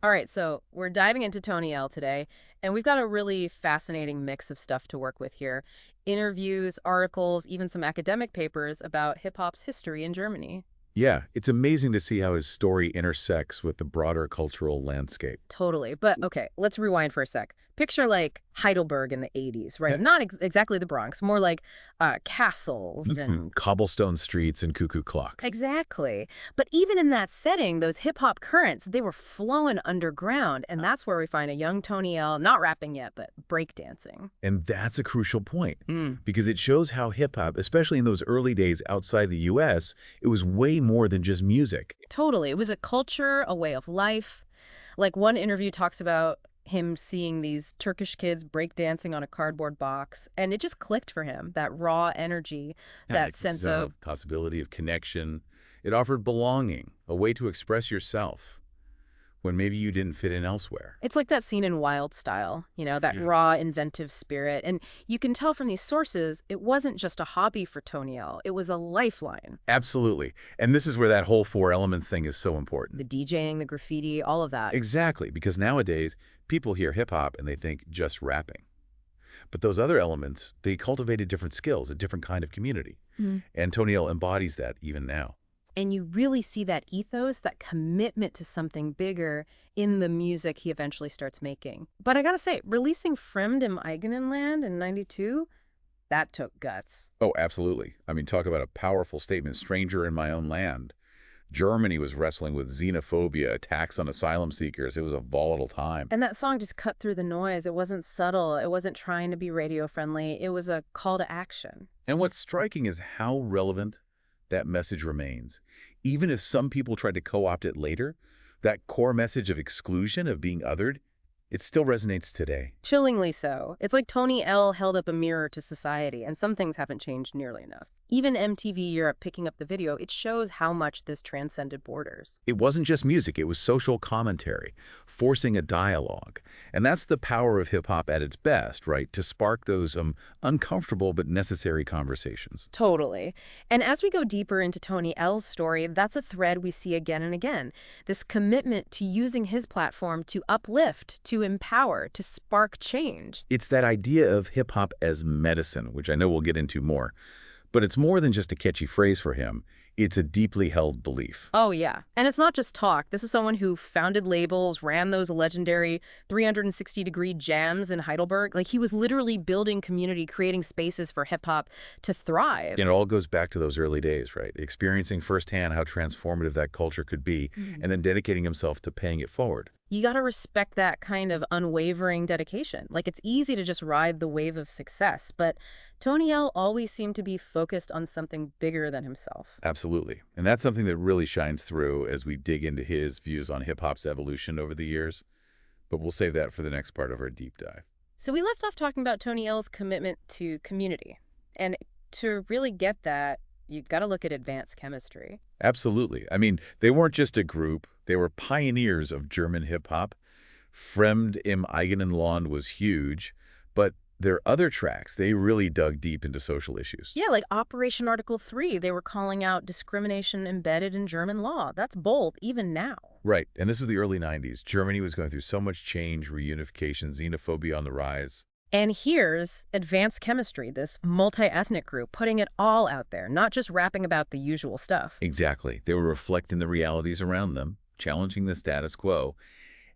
All right, so we're diving into Toni L today, and we've got a really fascinating mix of stuff to work with here. Interviews, articles, even some academic papers about hip hop's history in Germany. Yeah, it's amazing to see how his story intersects with the broader cultural landscape. Totally. But okay, let's rewind for a sec. Picture like Heidelberg in the 80s, right? Heh. Not exactly the Bronx, more like castles Mhm. and Cobblestone streets and cuckoo clocks. exactly. But even in that setting, those hip hop currents, they were flowing underground. And that's where we find a young Tony L, not rapping yet, but breakdancing. And that's a crucial point Mm. because it shows how hip hop, especially in those early days outside the US, it was way more than just music. Totally. It was a culture, a way of life. Like one interview talks about him seeing these Turkish kids breakdancing on a cardboard box, and it just clicked for him, that raw energy, Yeah, that it's sense a of possibility of connection. It offered belonging, a way to express yourself when maybe you didn't fit in elsewhere. it's like that scene in Wild Style, that Yeah. raw, inventive spirit. And you can tell from these sources, it wasn't just a hobby for Tony L, it was a lifeline. Absolutely. And this is where that whole four elements thing is so important. The DJing, the graffiti, all of that. Exactly, because nowadays people hear hip hop and they think just rapping. But those other elements, they cultivated different skills, a different kind of community. And Tony L embodies that even now. And you really see that ethos, that commitment to something bigger in the music he eventually starts making. But I gotta say, releasing Fremd im eigenen Land in 92, that took guts. Oh, absolutely. I mean, talk about a powerful statement, stranger in my own land. Germany was wrestling with xenophobia, attacks on asylum seekers. It was a volatile time. And that song just cut through the noise. It wasn't subtle. It wasn't trying to be radio friendly. It was a call to action. And what's striking is how relevant that message remains. Even if some people tried to co-opt it later, that core message of exclusion, of being othered, it still resonates today. Chillingly so. It's like Tony L held up a mirror to society, and some things haven't changed nearly enough. Even MTV Europe picking up the video, it shows how much this transcended borders. It wasn't just music, it was social commentary, forcing a dialogue. And that's the power of hip-hop at its best, right? To spark those uncomfortable but necessary conversations. Totally. And as we go deeper into Tony L's story, that's a thread we see again and again. This commitment to using his platform to uplift, to empower, to spark change. It's that idea of hip-hop as medicine, which I know we'll get into more. But it's more than just a catchy phrase for him. It's a deeply held belief. Oh, yeah. And it's not just talk. This is someone who founded labels, ran those legendary 360-degree jams in Heidelberg. Like, he was literally building community, creating spaces for hip hop to thrive. And it all goes back to those early days, right? Experiencing firsthand how transformative that culture could be, and then dedicating himself to paying it forward. You got to respect that kind of unwavering dedication. Like, it's easy to just ride the wave of success, but Tony L always seemed to be focused on something bigger than himself. Absolutely. And that's something that really shines through as we dig into his views on hip-hop's evolution over the years. But we'll save that for the next part of our deep dive. So we left off talking about Tony L's commitment to community. And to really get that, you got to look at advanced chemistry. Absolutely. I mean, they weren't just a group. They were pioneers of German hip-hop. Fremd im eigenen Land was huge, but their other tracks, they really dug deep into social issues. Yeah, like Operation Article 3, they were calling out discrimination embedded in German law. That's bold, even now. Right, and this was the early 90s. Germany was going through so much change, reunification, xenophobia on the rise. And here's advanced chemistry, this multi-ethnic group, putting it all out there, not just rapping about the usual stuff. Exactly. They were reflecting the realities around them, challenging the status quo,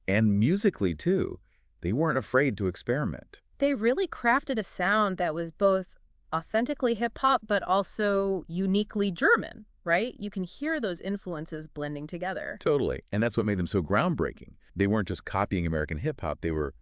and musically, too. They weren't afraid to experiment. They really crafted a sound that was both authentically hip-hop, but also uniquely German, right? You can hear those influences blending together. Totally. And that's what made them so groundbreaking. They weren't just copying American hip-hop, they were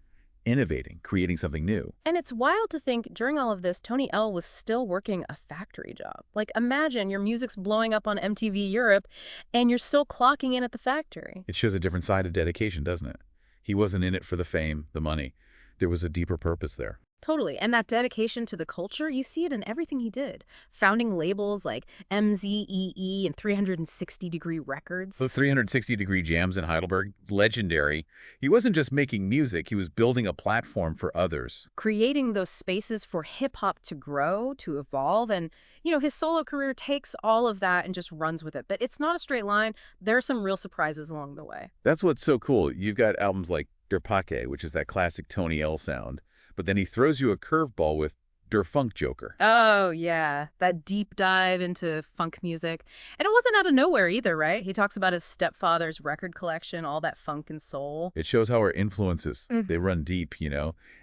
innovating, creating something new. And it's wild to think during all of this, Tony L was still working a factory job. Like, imagine your music's blowing up on MTV Europe and you're still clocking in at the factory. It shows a different side of dedication, doesn't it? He wasn't in it for the fame, the money. There was a deeper purpose there. Totally. And that dedication to the culture, you see it in everything he did. Founding labels like MZEE and 360-degree The records. 360-degree jams in Heidelberg, legendary. He wasn't just making music, he was building a platform for others. Creating those spaces for hip hop to grow, to evolve. And, his solo career takes all of that and just runs with it. But it's not a straight line. There are some real surprises along the way. That's what's so cool. You've got albums like Der Pake, which is that classic Toni L sound, but then he throws you a curveball with Der Funk Joker. Oh, yeah. That deep dive into funk music. And it wasn't out of nowhere either, right? He talks about his stepfather's record collection, all that funk and soul. It shows how our influences, Mm. they run deep.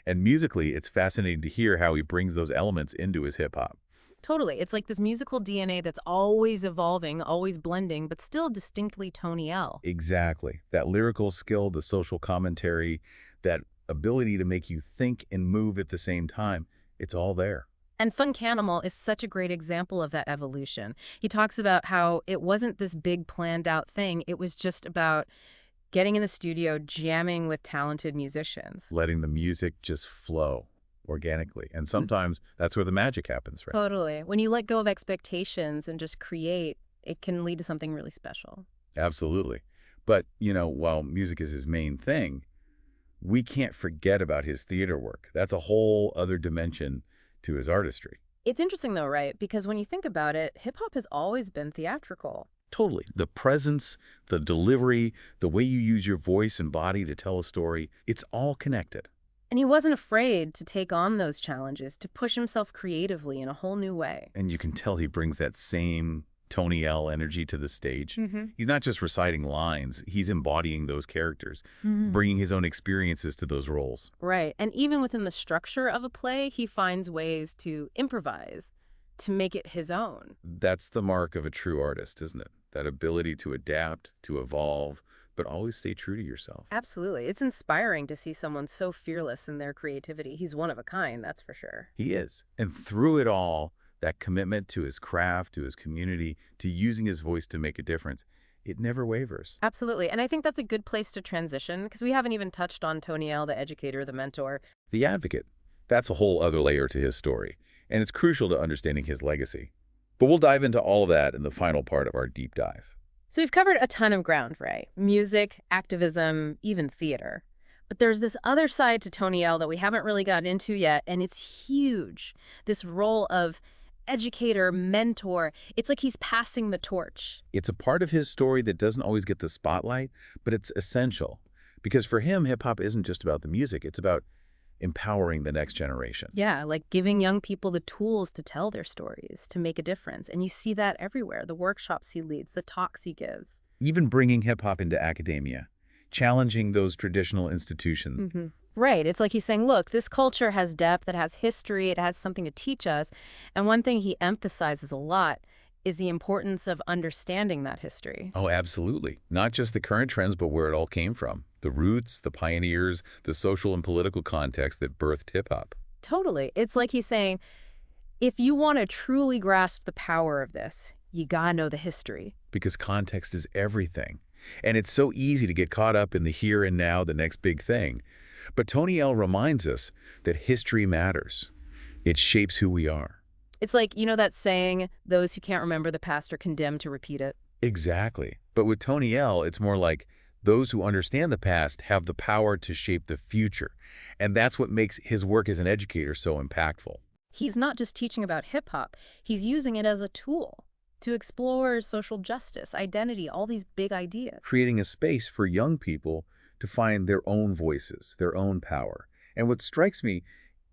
And musically, it's fascinating to hear how he brings those elements into his hip-hop. Totally. It's like this musical DNA that's always evolving, always blending, but still distinctly Tony L. Exactly. That lyrical skill, the social commentary, that ability to make you think and move at the same time, it's all there. And Funkanimal is such a great example of that evolution. He talks about how it wasn't this big planned out thing. It was just about getting in the studio, jamming with talented musicians. Letting the music just flow organically. And sometimes that's where the magic happens, right? Totally. When you let go of expectations and just create, it can lead to something really special. Absolutely. But while music is his main thing, we can't forget about his theater work. That's a whole other dimension to his artistry. It's interesting though, right? Because when you think about it, hip hop has always been theatrical. Totally. The presence, the delivery, the way you use your voice and body to tell a story, it's all connected. And he wasn't afraid to take on those challenges, to push himself creatively in a whole new way. And you can tell he brings that same Tony L energy to the stage. Mm-hmm. He's not just reciting lines, he's embodying those characters, Mm-hmm. bringing his own experiences to those roles. Right. And even within the structure of a play, he finds ways to improvise, to make it his own. That's the mark of a true artist, isn't it? That ability to adapt, to evolve, but always stay true to yourself. Absolutely. It's inspiring to see someone so fearless in their creativity. He's one of a kind, that's for sure. He is. And through it all, that commitment to his craft, to his community, to using his voice to make a difference, it never wavers. Absolutely. And I think that's a good place to transition because we haven't even touched on Tony L, the educator, the mentor. The advocate, that's a whole other layer to his story, and it's crucial to understanding his legacy. But we'll dive into all of that in the final part of our deep dive. So we've covered a ton of ground, right? Music, activism, even theater. But there's this other side to Tony L that we haven't really gotten into yet, and it's huge. This role of educator, mentor. It's like he's passing the torch. It's a part of his story that doesn't always get the spotlight, but it's essential. Because for him, hip-hop isn't just about the music, it's about empowering the next generation. Yeah, like giving young people the tools to tell their stories, to make a difference. And you see that everywhere. The workshops he leads, the talks he gives. Even bringing hip-hop into academia, challenging those traditional institutions. Mm-hmm. Right. It's like he's saying, look, this culture has depth, it has history, it has something to teach us. And one thing he emphasizes a lot is the importance of understanding that history. Oh, absolutely. Not just the current trends, but where it all came from. The roots, the pioneers, the social and political context that birthed hip-hop. Totally. It's like he's saying, if you want to truly grasp the power of this, you gotta know the history. Because context is everything. And it's so easy to get caught up in the here and now, the next big thing. But Tony L reminds us that history matters. It shapes who we are. It's like, that saying, those who can't remember the past are condemned to repeat it. Exactly. But with Tony L, it's more like those who understand the past have the power to shape the future. And that's what makes his work as an educator so impactful. He's not just teaching about hip-hop. He's using it as a tool to explore social justice, identity, all these big ideas. Creating a space for young people to find their own voices, their own power. And what strikes me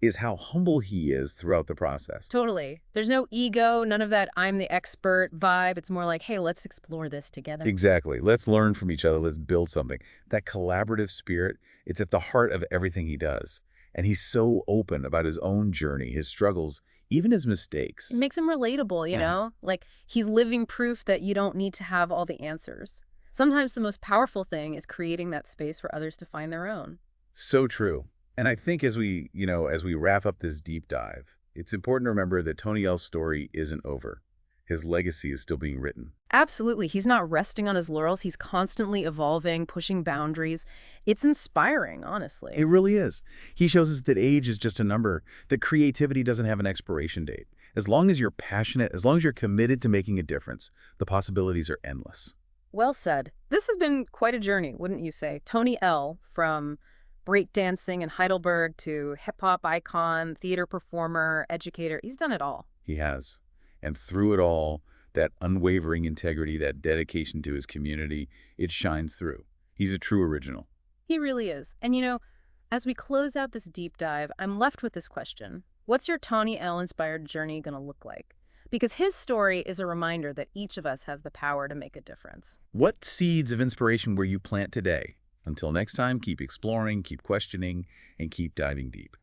is how humble he is throughout the process. Totally. There's no ego, none of that I'm the expert vibe. It's more like, hey, let's explore this together. Exactly. Let's learn from each other. Let's build something. That collaborative spirit, it's at the heart of everything he does. And he's so open about his own journey, his struggles, even his mistakes. It makes him relatable, you know? Like, he's living proof that you don't need to have all the answers. Sometimes the most powerful thing is creating that space for others to find their own. So true. And I think as we wrap up this deep dive, it's important to remember that Tony L's story isn't over. His legacy is still being written. Absolutely. He's not resting on his laurels. He's constantly evolving, pushing boundaries. It's inspiring, It honestly. really is. He shows us that age is just a number, that creativity doesn't have an expiration date. As long as you're passionate, as long as you're committed to making a difference, the possibilities are endless. Well said. This has been quite a journey, wouldn't you say? Toni L, from breakdancing in Heidelberg to hip hop icon, theater performer, educator, he's done it all. He has. And through it all, that unwavering integrity, that dedication to his community, it shines through. He's a true original. He really is. And as we close out this deep dive, I'm left with this question. What's your Tony L inspired journey going to look like? Because his story is a reminder that each of us has the power to make a difference. What seeds of inspiration will you plant today? Until next time, keep exploring, keep questioning, and keep diving deep.